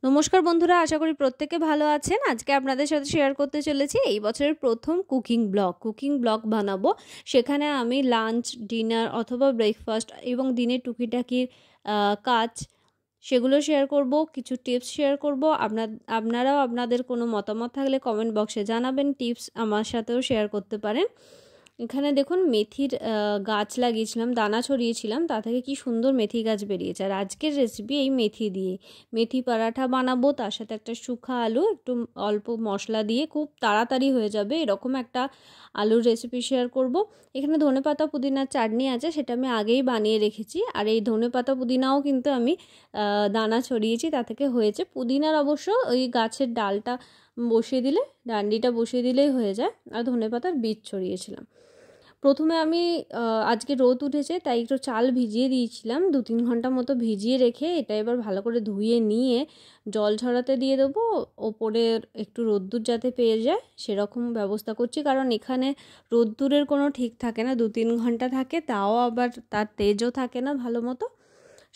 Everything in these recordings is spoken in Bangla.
নমস্কার বন্ধুরা, আশা করি প্রত্যেকে ভালো আছেন। আজকে আপনাদের সাথে শেয়ার করতে চলেছি এই বছরের প্রথম কুকিং ব্লগ বানাবো। সেখানে আমি লাঞ্চ, ডিনার অথবা ব্রেকফাস্ট এবং দিনের টুকিটাকি কাজ সেগুলো শেয়ার করব, কিছু টিপস শেয়ার করব। আপনারাও আপনাদের কোনো মতামত থাকলে কমেন্ট বক্সে জানাবেন, টিপস আমার সাথেও শেয়ার করতে পারেন। এখানে দেখুন মেথির গাছ লাগিয়েছিলাম, দানা ছড়িয়েছিলাম, তা থেকে কি সুন্দর মেথি গাছ বেরিয়েছে। আর আজকের রেসিপি এই মেথি দিয়ে মেথি পরাঠা বানাবো, তার সাথে একটা শুকা আলু, একটু অল্প মশলা দিয়ে খুব তাড়াতাড়ি হয়ে যাবে এরকম একটা আলুর রেসিপি শেয়ার করব। এখানে ধনেপাতা পুদিনার চাটনি আছে, সেটা আমি আগেই বানিয়ে রেখেছি। আর এই ধনেপাতা পুদিনাও কিন্তু আমি দানা ছড়িয়েছি, তা থেকে হয়েছে। পুদিনার অবশ্য ওই গাছের ডালটা বসিয়ে দিলে, ডান্ডিটা বসিয়ে দিলেই হয়ে যায়। আর ধনেপাতার বীজ ছড়িয়েছিলাম। প্রথমে আমি আজকে রোদ উঠেছে তাই একটু চাল ভিজিয়ে দিয়েছিলাম, 2-3 ঘন্টা মতো ভিজিয়ে রেখে এটা এবার ভালো করে ধুয়ে নিয়ে জল ঝরাতে দিয়ে দেবো। ওপরে একটু রোদ্দুর যাতে পেয়ে যায় সেরকম ব্যবস্থা করছি, কারণ এখানে রোদ্দুরের কোনো ঠিক থাকে না, 2-3 ঘন্টা থাকে, তাও আবার তার তেজও থাকে না ভালো মতো।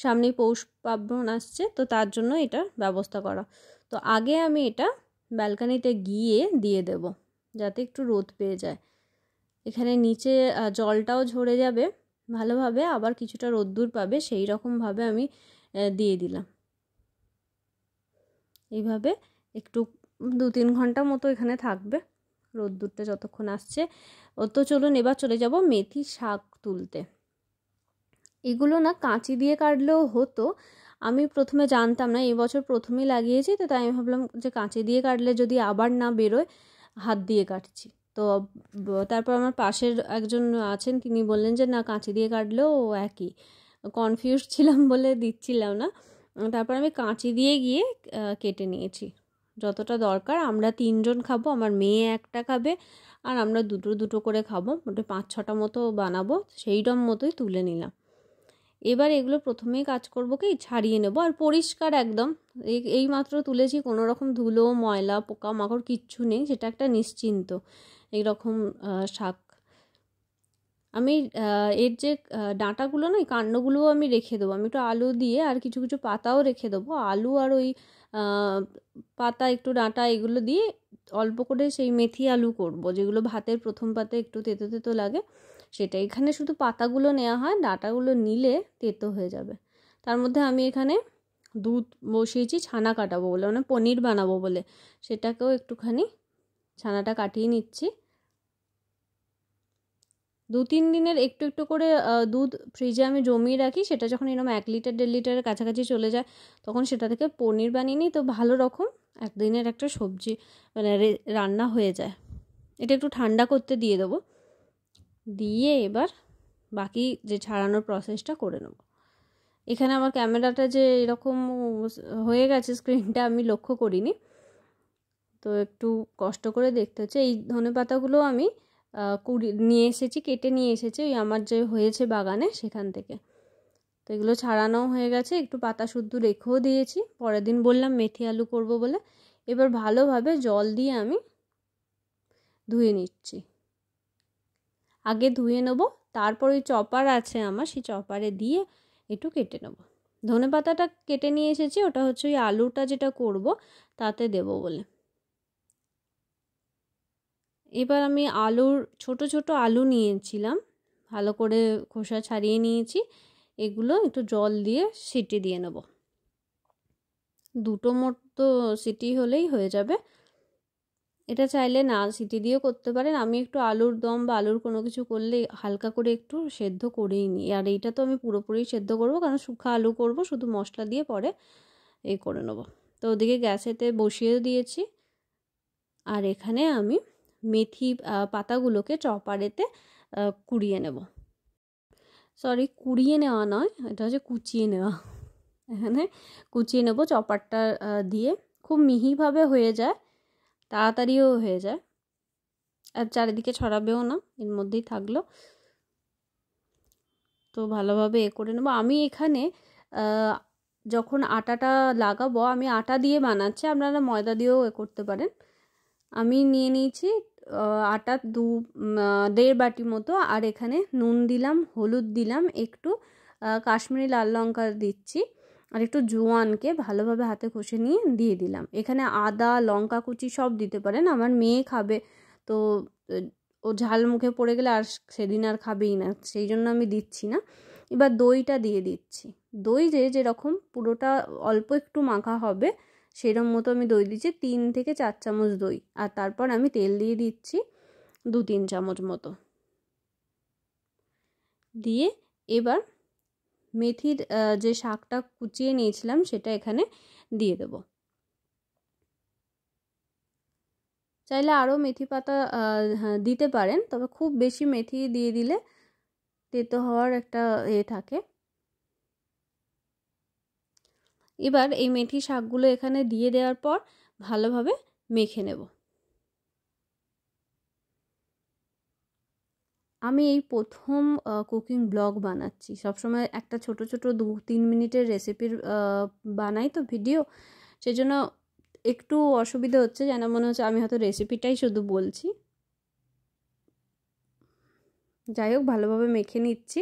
সামনেই পৌষ পার্বণ আসছে, তো তার জন্য এটা ব্যবস্থা করা। তো আগে আমি এটা ব্যালকানিতে গিয়ে দিয়ে দেব যাতে একটু রোদ পেয়ে যায়। এখানে নিচে জলটাও ঝরে যাবে ভালোভাবে, আবার কিছুটা রোদ্দুর পাবে, সেই রকমভাবে আমি দিয়ে দিলাম। এইভাবে একটু 2-3 ঘন্টা মতো এখানে থাকবে রোদ্দুরটা যতক্ষণ আসছে। তো চলুন এবার চলে যাব মেথি শাক তুলতে। এগুলো না কাঁচি দিয়ে কাটলেও হতো, আমি প্রথমে জানতাম না, এবছর প্রথমেই লাগিয়েছি, তো তাই আমি ভাবলাম যে কাঁচি দিয়ে কাটলে যদি আবার না বেরোয়, হাত দিয়ে কাটছি। তো তারপর আমার পাশের একজন আছেন, তিনি বললেন যে না, কাঁচি দিয়ে কাটলেও একই। কনফিউজ ছিলাম বলে দিচ্ছিলাম না। তারপর আমি কাঁচি দিয়ে গিয়ে কেটে নিয়েছি যতটা দরকার। আমরা 3 জন খাবো, আমার মেয়ে একটা খাবে, আর আমরা দুটো করে খাবো, মোটে 5-6টা মতো বানাবো, সেইরকম মতোই তুলে নিলাম। এবার এগুলো প্রথমেই কাজ করবো কি, ছাড়িয়ে নেব। আর পরিষ্কার একদম, এই মাত্র তুলেছি, কোনো রকম ধুলো ময়লা পোকামাকড় কিচ্ছু নেই, সেটা একটা নিশ্চিন্ত। এইরকম শাক আমি এর যে ডাঁটাগুলো না, কাণ্ডগুলোও আমি রেখে দেবো। আমি একটু আলু দিয়ে আর কিছু কিছু পাতাও রেখে দেবো। আলু আর ওই পাতা, একটু ডাঁটা, এগুলো দিয়ে অল্প করে সেই মেথি আলু করব, যেগুলো ভাতের প্রথম পাতে একটু তেতো তেতো লাগে সেটা। এখানে শুধু পাতাগুলো নেওয়া হয়, ডাঁটাগুলো নিলে তেতো হয়ে যাবে। তার মধ্যে আমি এখানে দুধ বসিয়েছি ছানা কাটাবো বলে, মানে পনির বানাবো বলে, সেটাকেও একটুখানি ছানাটা কাটিয়ে নিচ্ছি। 2-3 দিনের একটু একটু করে দুধ ফ্রিজে আমি জমিয়ে রাখি, সেটা যখন এরকম 1 লিটার 1.5 লিটারের কাছাকাছি চলে যায় তখন সেটা থেকে পনির বানিয়ে নিই। তো ভালো রকম একদিনের একটা সবজি মানে রান্না হয়ে যায়। এটা একটু ঠান্ডা করতে দিয়ে দেবো, দিয়ে এবার বাকি যে ছাড়ানোর প্রসেসটা করে নেব। এখানে আমার ক্যামেরাটা যে এরকম হয়ে গেছে স্ক্রিনটা আমি লক্ষ্য করিনি, তো একটু কষ্ট করে দেখতে হচ্ছে। এই ধনেপাতাগুলো আমি নিয়ে এসেছি, কেটে নিয়ে এসেছি ওই আমার যে হয়েছে বাগানে সেখান থেকে। তো এগুলো ছাড়ানো হয়ে গেছে, একটু পাতা শুদ্ধ রেখেও দিয়েছি, পরের দিন বললাম মেথি আলু করব বলে। এবার ভালোভাবে জল দিয়ে আমি ধুয়ে নিচ্ছি। আগে ধুয়ে নেব, তারপর ওই চপার আছে আমার, সেই চপারে দিয়ে একটু কেটে নেব। ধনেপাতাটা কেটে নিয়ে এসেছি, ওটা হচ্ছে ওই আলুটা যেটা করব তাতে দেব বলে। এবার আমি ছোট ছোট আলু নিয়েছিলাম, ভালো করে খোসা ছাড়িয়ে নিয়েছি। এগুলো একটু জল দিয়ে সিটি দিয়ে নেব, 2টো মতো সিটি হলেই হয়ে যাবে। এটা চাইলে না সিটি দিয়েও করতে পারেন। আমি একটু আলুর দম বা আলুর কোনো কিছু করলে হালকা করে একটু সেদ্ধ করেই নিই। আর এইটা তো আমি পুরোপুরি সেদ্ধ করব, কারণ শুকনো আলু করব, শুধু মশলা দিয়ে পরে এই করে নেব। তো ওদিকে গ্যাসেতে বসিয়ে দিয়েছি, আর এখানে আমি মেথি পাতাগুলোকে চপারেতে কুড়িয়ে নেব। সরি, কুড়িয়ে নেওয়া নয়, এটা হচ্ছে কুচিয়ে নেওয়া। এখানে কুচিয়ে নেব চপারটা দিয়ে, খুব মিহিভাবে হয়ে যায়, তাড়াতাড়িও হয়ে যায়, আর চারিদিকে ছড়াবেও না, এর মধ্যেই থাকলো। তো ভালোভাবে করে নেব। আমি এখানে যখন আটাটা লাগাবো, আমি আটা দিয়ে বানাচ্ছি, আপনারা ময়দা দিয়েও করতে পারেন। আমি নিয়ে নিয়েছি আটা 1.5 বাটি মতো, আর এখানে নুন দিলাম, হলুদ দিলাম, একটু কাশ্মীরি লাল লঙ্কা দিচ্ছি, আর একটু জোয়ানকে ভালোভাবে হাতে ঘষে নিয়ে দিয়ে দিলাম। এখানে আদা লঙ্কা কুচি সব দিতে পারেন, আমার মেয়ে খাবে তো ও ঝাল মুখে পড়ে গেলে আর সেদিন আর খাবেই না, সেই জন্য আমি দিচ্ছি না। এবার দইটা দিয়ে দিচ্ছি। দই যেরকম পুরোটা অল্প একটু মাখা হবে সেরকম মতো আমি দই দিচ্ছি, 3 থেকে 4 চামচ দই। আর তারপর আমি তেল দিয়ে দিচ্ছি 2-3 চামচ মতো দিয়ে এবার মেথির যে শাকটা কুচিয়ে নিয়েছিলাম সেটা এখানে দিয়ে দেব। চাইলে আরও মেথি পাতা দিতে পারেন, তবে খুব বেশি মেথি দিয়ে দিলে তেতো হওয়ার একটা থাকে। এবার এই মেথি শাকগুলো এখানে দিয়ে দেওয়ার পর ভালোভাবে মেখে নেব। আমি এই প্রথম কুকিং ব্লগ বানাচ্ছি, সবসময় একটা ছোট ছোট 2-3 মিনিটের রেসিপির বানাই তো ভিডিও, সেজন্য একটু অসুবিধা হচ্ছে, যেন মনে হচ্ছে আমি হয়তো রেসিপিটাই শুধু বলছি। যাই হোক, ভালোভাবে মেখে নিচ্ছি।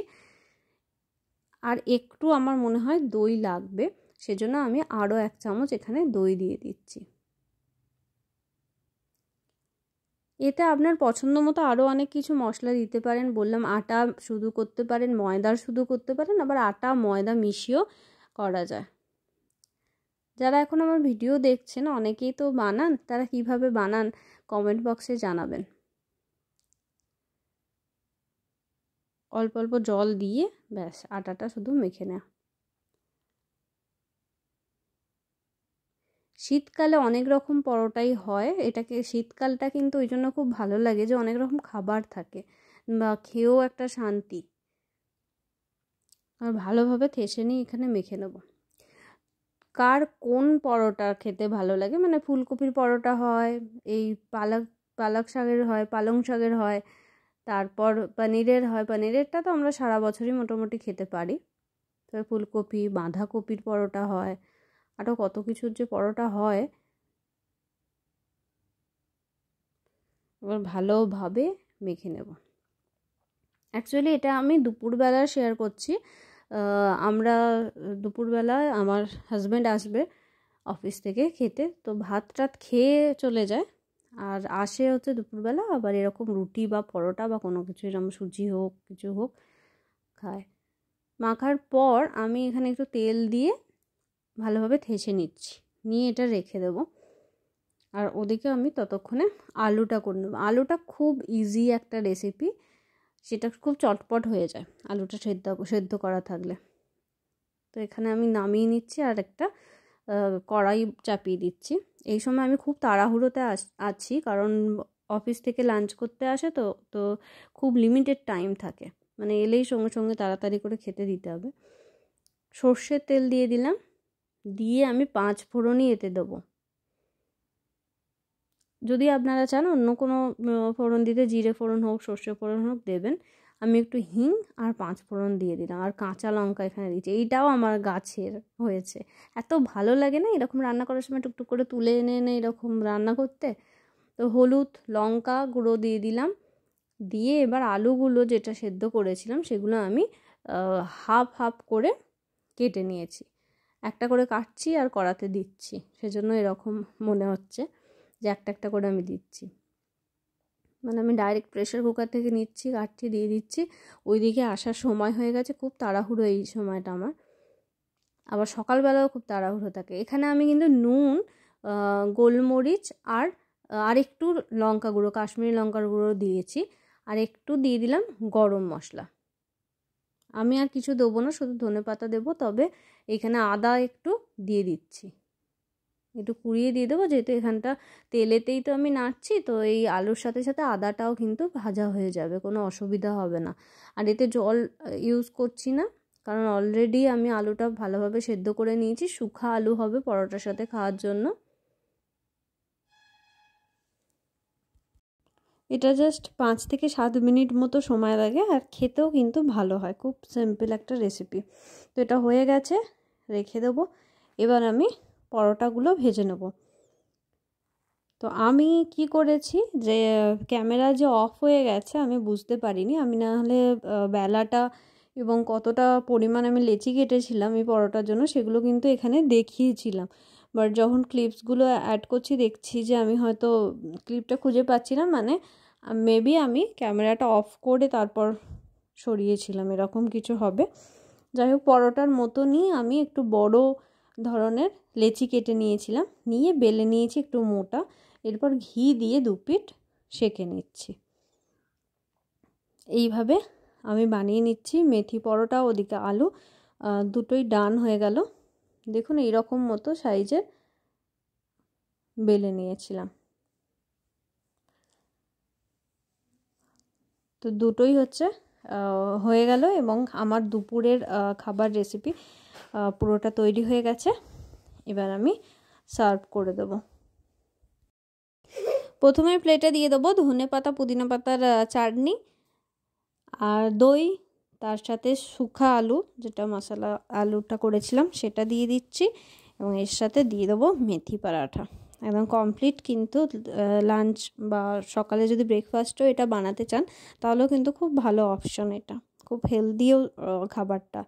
আর একটু আমার মনে হয় দই লাগবে, সেজন্য আমি আরও 1 চামচ এখানে দই দিয়ে দিচ্ছি। এতে আপনার পছন্দ মতো আরও অনেক কিছু মশলা দিতে পারেন, বললাম আটা শুধু করতে পারেন, ময়দার শুধু করতে পারেন, আবার আটা ময়দা মিশিয়েও করা যায়। যারা এখন আমার ভিডিও দেখছেন অনেকেই তো বানান, তারা কিভাবে বানান কমেন্ট বক্সে জানাবেন। অল্প অল্প জল দিয়ে ব্যাস আটাটা শুধু মেখে নেওয়া। শীতকালে অনেক রকম পরোটাই হয়, এটাকে শীতকালটা কিন্তু ওই জন্য খুব ভালো লাগে যে অনেক রকম খাবার থাকে বা খেয়েও একটা শান্তি। আর ভালোভাবে ঠেসে নিয়ে এখানে মেখে নেব। কার কোন পরোটা খেতে ভালো লাগে, মানে ফুলকপির পরোটা হয়, এই পালক শাকের হয়, পালং শাকের হয়, তারপর পনিরের হয়। পনিরেরটা তো আমরা সারা বছরই মোটামুটি খেতে পারি। তবে ফুলকপি বাঁধাকপির পরোটা হয়, আরও কত কিছুর যে পরোটা হয়। এবার ভালোভাবে মেখে নেব। অ্যাকচুয়ালি এটা আমি দুপুরবেলা শেয়ার করছি। আমরা দুপুরবেলায় আমার হাজব্যান্ড আসবে অফিস থেকে খেতে, তো ভাত টাত খেয়ে চলে যায় আর আসে হচ্ছে দুপুরবেলা, আবার এরকম রুটি বা পরোটা বা কোনো কিছু এরকম সুজি হোক কিছু হোক খায়। মাখার পর আমি এখানে একটু তেল দিয়ে ভালোভাবে ঠেসে নিচ্ছি, নিয়ে এটা রেখে দেবো। আর ওদিকে আমি ততক্ষণে আলুটা করে নেবো। আলুটা খুব ইজি একটা রেসিপি, সেটা খুব চটপট হয়ে যায় আলুটা সেদ্ধ করা থাকলে। তো এখানে আমি নামিয়ে নিচ্ছি আর একটা কড়াই চাপিয়ে দিচ্ছি। এই সময় আমি খুব তাড়াহুড়োতে আছি, কারণ অফিস থেকে লাঞ্চ করতে আসে তো তো খুব লিমিটেড টাইম থাকে, মানে এলেই সঙ্গে সঙ্গে তাড়াতাড়ি করে খেতে দিতে হবে। সর্ষের তেল দিয়ে দিলাম, দিয়ে আমি 5 ফোড়নই এতে দেবো। যদি আপনারা চান অন্য কোনো ফোড়ন দিতে, জিরে ফোড়ন হোক সর্ষে ফোড়ন হোক দেবেন। আমি একটু হিং আর 5 ফোড়ন দিয়ে দিলাম, আর কাঁচা লঙ্কা এখানে দিচ্ছি। এইটাও আমার গাছের হয়েছে, এত ভালো লাগে না এরকম রান্না করার সময় টুকটুক করে তুলে এনে এনে এরকম রান্না করতে। তো হলুদ লঙ্কা গুঁড়ো দিয়ে দিলাম, দিয়ে এবার আলুগুলো যেটা সেদ্ধ করেছিলাম সেগুলো আমি হাফ হাফ করে কেটে নিয়েছি। একটা করে কাটছি আর কড়াতে দিচ্ছি, সেজন্য এরকম মনে হচ্ছে যে একটা একটা করে আমি দিচ্ছি। মানে আমি ডাইরেক্ট প্রেশার কুকার থেকে নিচ্ছি, কাটছি, দিয়ে দিচ্ছি। ওইদিকে আসার সময় হয়ে গেছে, খুব তাড়াহুড়ো এই সময়টা আমার, আবার সকালবেলাও খুব তাড়াহুড়ো থাকে। এখানে আমি কিন্তু নুন, গোলমরিচ আর একটু লঙ্কা গুঁড়ো, কাশ্মীরি লঙ্কার গুঁড়ো দিয়েছি, আর একটু দিয়ে দিলাম গরম মশলা। আমি আর কিছু দেবো না, শুধু ধনেপাতা দেবো। তবে এখানে আদা একটু দিয়ে দিচ্ছি, একটু কুড়িয়ে দিয়ে দেবো, যেহেতু এখানটা তেলেতেই তো আমি নাড়ছি, তো এই আলুর সাথে সাথে আদাটাও কিন্তু ভাজা হয়ে যাবে, কোনো অসুবিধা হবে না। আর এতে জল ইউজ করছি না, কারণ অলরেডি আমি আলুটা ভালোভাবে সেদ্ধ করে নিয়েছি। শুকনো আলু হবে পরোটার সাথে খাওয়ার জন্য। এটা জাস্ট 5 থেকে 7 মিনিট মতো সময় লাগে, আর খেতেও কিন্তু ভালো হয়। খুব সিম্পল একটা রেসিপি। তো এটা হয়ে গেছে, রেখে দেবো। এবার আমি পরোটাগুলো ভেজে নেব। তো আমি কি করেছি, যে ক্যামেরা যে অফ হয়ে গেছে আমি বুঝতে পারিনি, আমি না হলে বেলাটা এবং কতটা পরিমাণ আমি লেচি কেটেছিলাম এই পরোটার জন্য সেগুলো কিন্তু এখানে দেখিয়েছিলাম। বাট যখন ক্লিপসগুলো অ্যাড করছি দেখছি যে আমি হয়তো ক্লিপটা খুঁজে পাচ্ছি না, মানে মেবি আমি ক্যামেরাটা অফ করে তারপর সরিয়েছিলাম, এরকম কিছু হবে। যাই হোক, পরোটার মতনই আমি একটু বড় ধরনের লেচি কেটে নিয়েছিলাম, নিয়ে বেলে নিয়েছি একটু মোটা। এরপর ঘি দিয়ে 2 পিঠ সেঁকে নিচ্ছি। এইভাবে আমি বানিয়ে নিচ্ছি মেথি পরোটা। ওদিকে আলু দুটোই ডান হয়ে গেল। দেখুন এইরকম মতো সাইজের বেলে নিয়েছিলাম। তো দুটোই হয়ে গেল এবং আমার দুপুরের খাবার রেসিপি পুরোটা তৈরি হয়ে গেছে। এবার আমি সার্ভ করে দেব। প্রথমে প্লেটে দিয়ে দেবো ধনেপাতা পুদিনা পাতার চাটনি আর দই, তার সাথে শুকা আলু, যেটা মশলা আলুটা করেছিলাম সেটা দিয়ে দিচ্ছি, এবং এর সাথে দিয়ে দেবো মেথি পরাঠা। একদম কমপ্লিট কিন্তু লাঞ্চ বা সকালে যদি ব্রেকফাস্টও এটা বানাতে চান তাহলেও কিন্তু খুব ভালো অপশন, এটা খুব হেলদিও খাবারটা।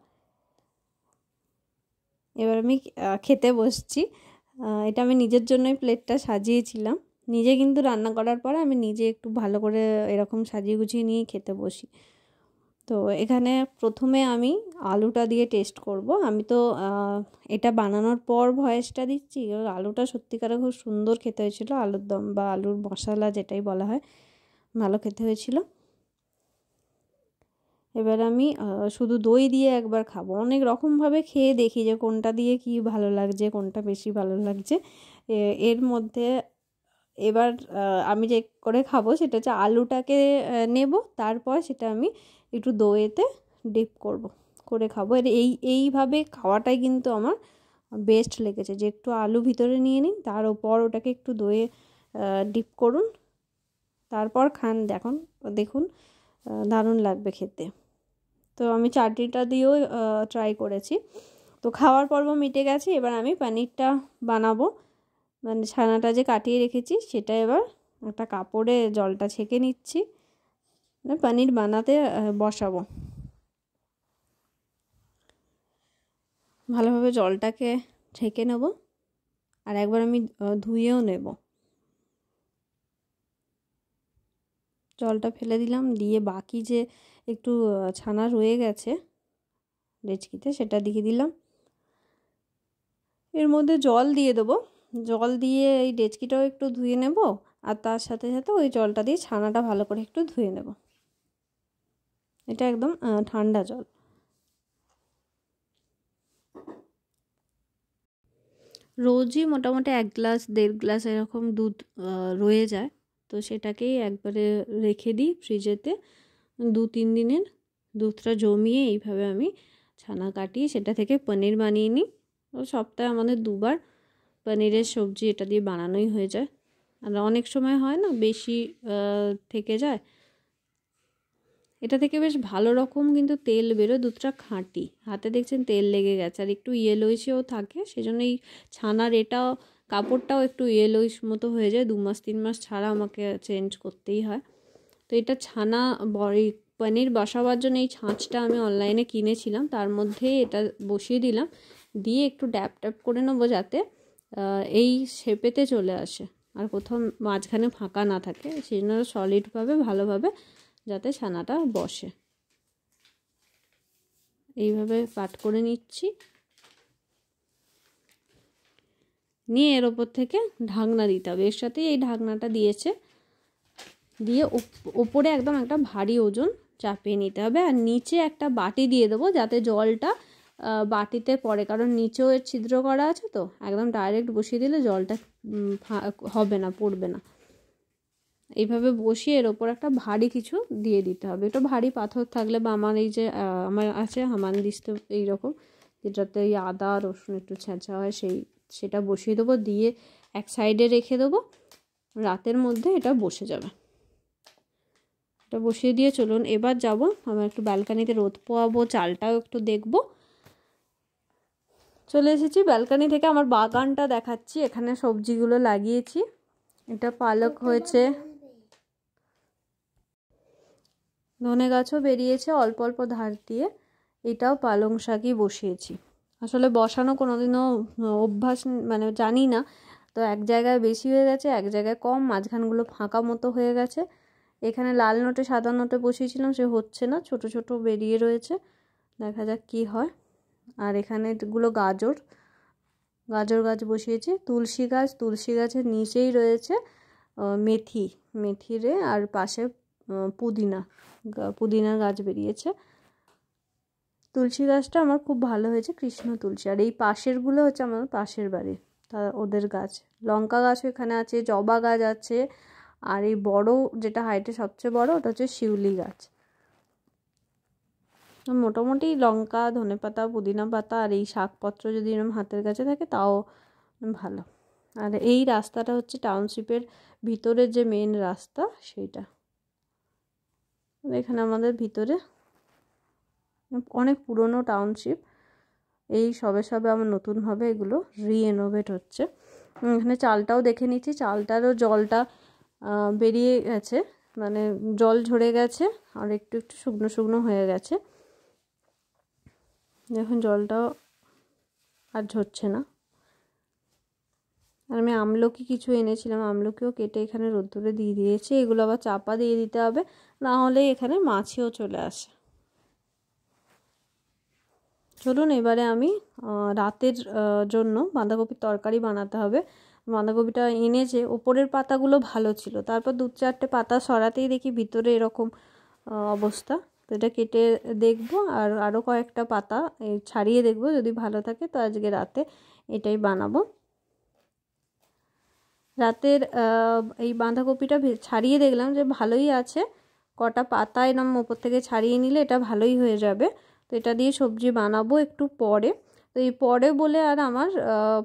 এবার আমি খেতে বসছি। এটা আমি নিজের জন্যই প্লেটটা সাজিয়েছিলাম। নিজে কিন্তু রান্না করার পর আমি নিজে একটু ভালো করে এরকম সাজিয়ে গুছিয়ে নিয়ে খেতে বসি। তো এখানে প্রথমে আমি আলুটা দিয়ে টেস্ট করব। আমি তো এটা বানানোর পর ভয়েসটা দিচ্ছি। আলুটা সত্যিকারে খুব সুন্দর খেতে হয়েছিল, আলুর দম বা আলুর মশলা যেটাই বলা হয়, ভালো খেতে হয়েছিল। এবার আমি শুধু দই দিয়ে একবার খাবো। অনেক রকমভাবে খেয়ে দেখি যে কোনটা দিয়ে কি ভালো লাগছে, কোনটা বেশি ভালো লাগছে। এর মধ্যে এবার আমি যে করে খাবো সেটা হচ্ছে আলুটাকে নেব, তারপর সেটা আমি একটু দইতে ডিপ করে খাবো। এইভাবে খাওয়াটাই কিন্তু আমার বেস্ট লেগেছে, যে একটু আলু ভিতরে নিয়ে নিন, তার ওপর ওটাকে একটু দইয়ে ডিপ করুন, তারপর খান। দেখুন দারুণ লাগবে খেতে। তো আমি চাটনিটা দিয়েও ট্রাই করেছি। তো খাওয়ার পর্ব মিটে গেছে। এবার আমি পনিরটা বানাবো, মানে ছানাটা যে কাটিয়ে রেখেছি সেটা এবার একটা কাপড়ে জলটা ছেঁকে নিচ্ছি, পনির বানাতে বসাবো। ভালোভাবে জলটাকে ছেঁকে নেব, আর একবার আমি ধুয়েও নেব। জলটা ফেলে দিলাম, দিয়ে বাকি যে একটু ছানা রয়ে গেছে ডেচকিতে সেটা দিয়ে দিলাম। এর মধ্যে জল দিয়ে দেবো। জল দিয়ে এই ডেচকিটাও একটু ধুয়ে নেব, আর তার সাথে সাথে ওই জলটা দিয়ে ছানাটা ভালো করে একটু ধুয়ে নেব। এটা একদম ঠান্ডা জল। রোজই মোটামুটি 1 গ্লাস 1.5 গ্লাস এরকম দুধ রয়ে যায়, তো সেটাকেই একবারে রেখে দিই ফ্রিজেতে 2-3 দিনের। দুধটা জমিয়ে এইভাবে আমি ছানা কাটিয়ে সেটা থেকে পনির বানিয়ে নিই। সপ্তাহে আমাদের 2 বার পনিরের সবজি এটা দিয়ে বানানোই হয়ে যায়। আর অনেক সময় হয় না বেশি থেকে যায়, এটা থেকে বেশ ভালো রকম কিন্তু তেল বেরোয়, দুধটা খাঁটি। হাতে দেখছেন তেল লেগে গেছে, আর একটু ইয়েলোইশও থাকে, সেজন্য এই ছানার এটাও কাপড়টাও একটু ইয়েলোইশ মতো হয়ে যায়। 2 মাস 3 মাস ছাড়া আমাকে চেঞ্জ করতেই হয়। তো এটা ছানা এই পনির বসাবার জন্য এই ছাঁচটা আমি অনলাইনে কিনেছিলাম, তার মধ্যে এটা বসিয়ে দিলাম, দিয়ে একটু ড্যাপ ট্যাপ করে নেবো যাতে এই শেপেতে চলে আসে, আর কোথাও মাঝখানে ফাঁকা না থাকে, সেই জন্য সলিডভাবে ভালোভাবে যাতে ছানাটা বসে। এইভাবে পাট করে নিচ্ছি, নিয়ে এর ওপর থেকে ঢাকনা দিতে হবে। এর সাথে এই ঢাকনাটা দিয়েছে, দিয়ে ওপরে একদম একটা ভারী ওজন চাপিয়ে নিতে হবে, আর নিচে একটা বাটি দিয়ে দেবো যাতে জলটা বাটিতে পড়ে, কারণ নিচেও এর ছিদ্র করা আছে, তো একদম ডাইরেক্ট বসিয়ে দিলে জলটা হবে না, পড়বে না। এইভাবে বসিয়ে এর ওপর একটা ভারী কিছু দিয়ে দিতে হবে। একটু ভারী পাথর থাকলে, বা আমার এই যে আমার আছে হামানদিস্তা এইরকম, যেটাতে এই আদা রসুন একটু ছেঁচা হয়, সেটা বসিয়ে দেবো, দিয়ে এক সাইডে রেখে দেবো। রাতের মধ্যে এটা বসে যাবে। এটা বসিয়ে দিয়ে চলুন এবার যাব আমার একটু ব্যালকানিতে রোদ পোয়াবো, চালটাও একটু দেখবো। চলে এসেছি ব্যালকানি থেকে, আমার বাগানটা দেখাচ্ছি। এখানে সবজিগুলো লাগিয়েছি, এটা পালক হয়েছে, ধনে গাছও বেরিয়েছে অল্প অল্প ধার দিয়ে, এটাও পালং শাকই বসিয়েছি। আসলে বসানো কোনোদিনও অভ্যাস মানে জানি না, তো এক জায়গায় বেশি হয়ে গেছে, এক জায়গায় কম, মাঝখানগুলো ফাঁকা মতো হয়ে গেছে। এখানে লাল নোটে সাদা নোটে বসিয়েছিলাম, সে হচ্ছে না, ছোট ছোট বেরিয়ে রয়েছে, দেখা যাক কি হয়। আর এখানে এগুলো গাজর গাছ বসিয়েছি, তুলসী গাছের নিচেই রয়েছে মেথি আর পাশে পুদিনার গাছ বেরিয়েছে। তুলসী গাছটা আমার খুব ভালো হয়েছে, কৃষ্ণ তুলসী। আর এই পাশেরগুলো হচ্ছে আমার পাশের বাড়ির, ওদের গাছ। লঙ্কা গাছও এখানে আছে, জবা গাছ আছে, আর এই বড় যেটা হাইটে সবচেয়ে বড় ওটা হচ্ছে শিউলি গাছ। মোটামুটি লঙ্কা, ধনেপাতা, পুদিনা পাতা আর এই শাকপত্র যদি এরকম হাতের কাছে থাকে তাও ভালো। আর এই রাস্তাটা হচ্ছে টাউনশিপের ভিতরের যে মেন রাস্তা সেইটা। এখানে আমাদের ভিতরে অনেক পুরনো টাউনশিপ, এই সবে আমার নতুনভাবে এগুলো রিএনোভেট হচ্ছে। এখানে চালটাও দেখে নিচ্ছি, চালটারও জলটা বেরিয়ে গেছে, মানে জল ঝরে গেছে আর একটু শুকনো শুকনো হয়ে গেছে। এখন জলটাও আর ঝরছে না। আর আমি আমলকি কিছু এনেছিলাম, আমলকিও কেটে এখানে রোদ্দুরে দিয়ে দিয়েছি। এগুলো আবার চাপা দিয়ে দিতে হবে, না হলে এখানে মাছিও চলে আসে। চলুন এবারে আমি রাতের জন্য বাঁধাকপির তরকারি বানাতে হবে। বাঁধাকপিটা এনেছে, ওপরের পাতাগুলো ভালো ছিল, তারপর 2-4টে পাতা সরাতেই দেখি ভিতরে এরকম অবস্থা। তো এটা কেটে দেখবো, আর আরও কয়েকটা পাতা ছাড়িয়ে দেখবো, যদি ভালো থাকে তো আজকে রাতে এটাই বানাবো। রাতের এই বাঁধাকপিটা ছাড়িয়ে দেখলাম যে ভালোই আছে, কটা পাতা এরম ওপর থেকে ছাড়িয়ে নিলে এটা ভালোই হয়ে যাবে। তো এটা দিয়ে সবজি বানাবো একটু পরে। তো এই পরে বলে আর আমার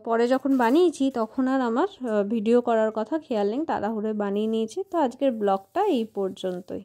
পরে যখন বানিয়েছি তখন আর আমার ভিডিও করার কথা খেয়াল নেই, তাড়াহুড়োয় বানিয়ে নিয়েছি। তো আজকের ব্লগটা এই পর্যন্তই।